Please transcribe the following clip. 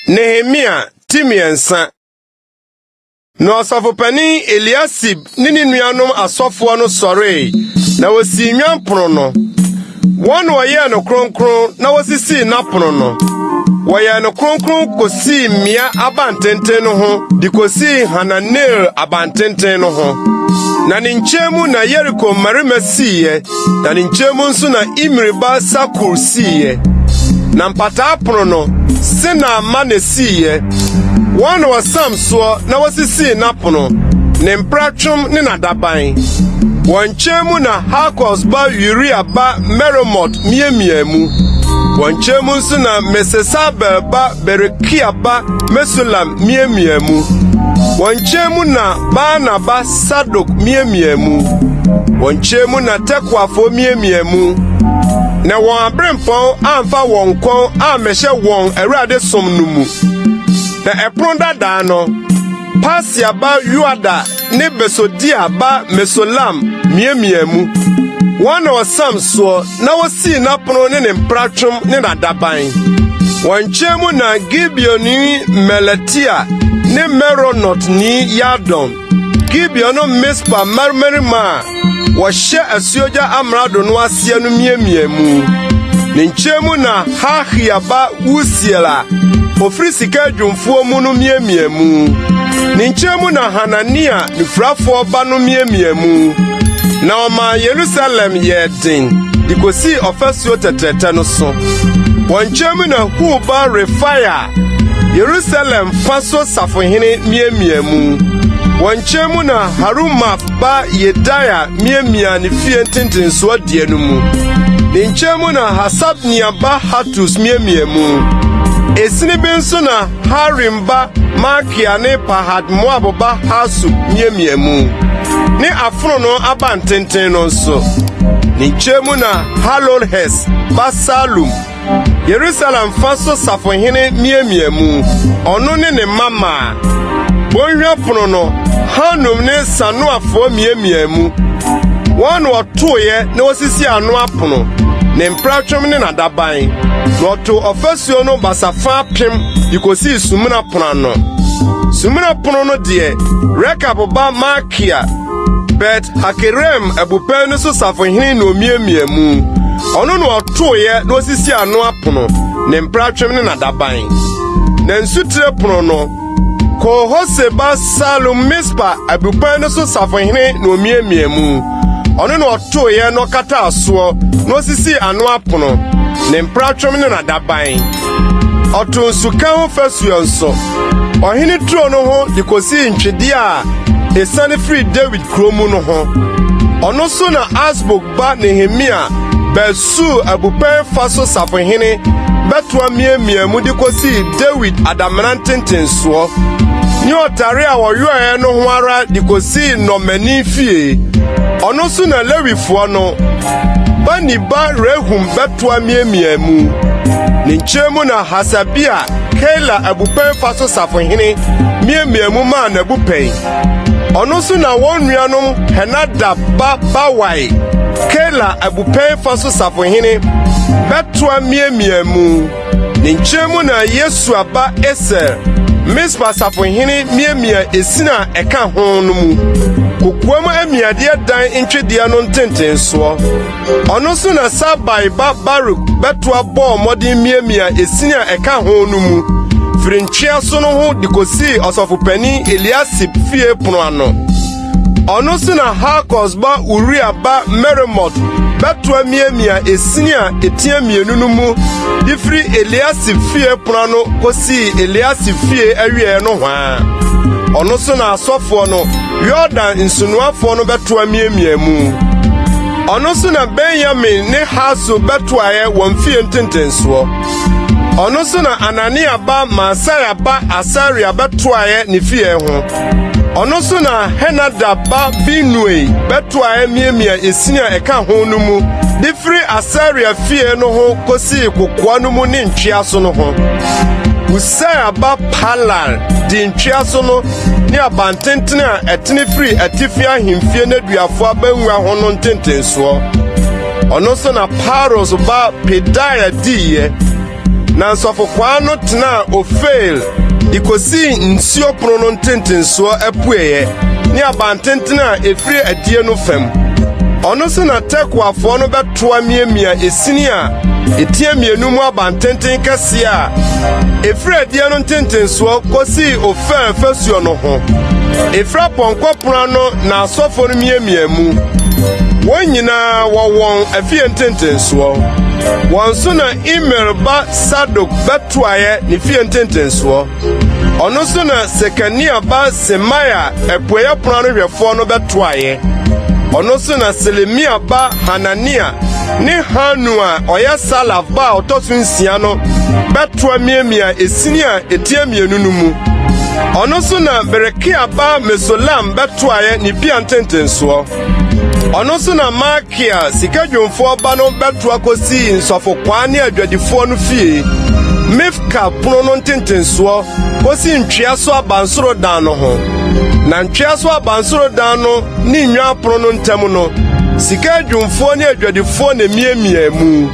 Nehemiah timiensa. No asafopani Eliasib nini nuanom asofo no sore na wasi nwanpono no. Won waye no kronkron na wasisi napono no. Waye no kronkron kosi mia abantenten no ho, di kosi Hananel abantenten no ho. Na ninchemu na Yeriko marima siye, na ninchemu nso na Imriba Sakur siye. Na mpata apono no sena mane siye. Wan wasam so na wasisi napono, ne mpratwom ne nadaban. Wanchemu na Hakos ba Uriah ba Meromot miemiemu. Wanchemu nso na Mesesabel ba Berekia ba Mesulam miemiemu. Wanchemu na Baana ba Sadok miemiemu. Wanchemu na Tekwafo miemiemu. Na wọn abrempon amfa wọn kon amehye wọn Awurade som no mu. Na epron dada no Pasia ba Yuada ne Besodia ba Mesolam miemiemu. Wan wasam so na wasi na pono ne mpratwom ne nadaban. Wanchemu na Gibeoni Melatia ne Meronot ni Yadon. Gibeono Mispa marmarima wahye asuoja amrado no asia no miemiemu. Ninchemu na Hahia ba Usiela ofiri sika dwumfo mu no miemiemu. Ninchemu na Hanania nifrafo ba no miemiemu. Na oma Jerusalem yedin dikosi ofasuo tetrete no so. Wanchemu na Huba Refaya Jerusalem faso safohene miemiemu. Wanchemu na Harumaf ba Yedaya miemia ni fie ntintinso adie no mu. Ninchemu na Hasabnia ba Hatus miemiemu. Esini benso na Harim ba Makia ne Pahad Moab ba Hasu miemiemu. Ni afono no abantenten no nso. Ninchemu na Halolhes ba Salum Jerusalem faso safohene miemiemu. Ono ne mama bonhwa fono no Hanum ne Sanoafo miemiemu. Wan wotoye na osisi ano apono ne mpratwom ne nadaban. Noto ofasuo no basafa pem dikosi sumuna pono no. Sumuna pono no de Rekab ba Makia Bet Hakerem abupen so safohene no miemiemu. Ono no wotoye na osisi ano apono ne mpratwom ne nadaban. Na nsutre pono no Ko Hoseba Salum Mispa abupen so safohene no miemiemu. Ono no otoye no kata aso no osisi ano apono ne mpratwom ne nadaban. Oto nsuka ho fasuo nso ohene tro no ho dikosi ntwede a esane free David kromu no ho. Ono so na Asbok ba Nehemiah Besu abupen faso safohene betwa miemiemu dikosi David adamnantentenso. Ni otare a woyoe no ho ara dikosi no mani fie. Ono so na Lewifo no Bani ba Rehum betwa miemiemu. Ninchemu na Hasabia Kela abupen faso safohene miemiemu ma na abupen. Ono so na won nuanom Henadab ba Bawai Kela abupen faso safohene betwa miemiemu. Ninchemu na Yesua ba Eser Mispa safohene miemia esina eka ho no mu. Kokuam amiade dan ntwedia no ntentenso. Ono so na Sabai ba Baruk betwa bo modin miemia esina eka ho no mu. Frintwea so no ho dikosi osofopani Eliasib fie pono ano. Ono so na Hakos ba Uriah ba Meromot betwa miemia esina etia mienu no mu. Difri Eliasib fie pono ano kosi Eliasib fie awie no hwa. Ono so na asofo no Yordan insunuafo no betwa miemiemu. Ono so na Benjamin ne Haso betwa ye wonfie ntentenso. Ono so na Anania ba Masaya ba Asaria betwa ye ne fie ho. Ono so na Henadab ba Binui betwa ye miemia esinia eka ho no mu. Difri Asaria fie no ho kosi kokoa no mu ne ntwea so no ho. Usaya ba Palal di ntwea so no ni abantenten a etene free atifia himfie na duafo abanwa ho no ntentenso. Ono so na Paros ba Pedaya diye na nsɔfokwaa no tena Ofel de kosi nsuo pono no ntentensoɔ apueɛ ne abantenten a efiri adie no fam. Ɔno so na Tekoafoɔ no bɛtoa miamia esini a etia mienu mu abantenten kɛse a efiri adie no ntentensoɔ kosi Ofel fasuo no ho. Efra pɔnkɔ pono no na asɔfo no miamia mu. Wɔn nyinaa wɔwɔn afie ntentensoɔ. Wɔn so na Imer ba Sadok bɛtoaeɛ ne fie ntentensoɔ. Ɔno so na Sekania ba Semaia apueɛ pono no hwɛfoɔ no bɛtoaeɛ. Ɔno so na Selemia ba Hanania ne Hanu a ɔyɛ Salaf ba a ɔtɔ so 6 no bɛtoa miamia esini a etia mienu no mu. Ɔno so na Berekia ba Mesolam bɛtoaeɛ ne pia ntentensoɔ. Ɔno so na Makia sikadwomfoɔ ba no bɛtoa kosi nsɔfokwaa ne adwadifoɔ no fie. Mifka pono no ntentensoɔ kosi ntwea so abansoro dan no ho. Na ntwea so abansoro dan no ne nnwa pono no ntam no sikadwomfoɔ ne adwadifoɔ na miamia mu.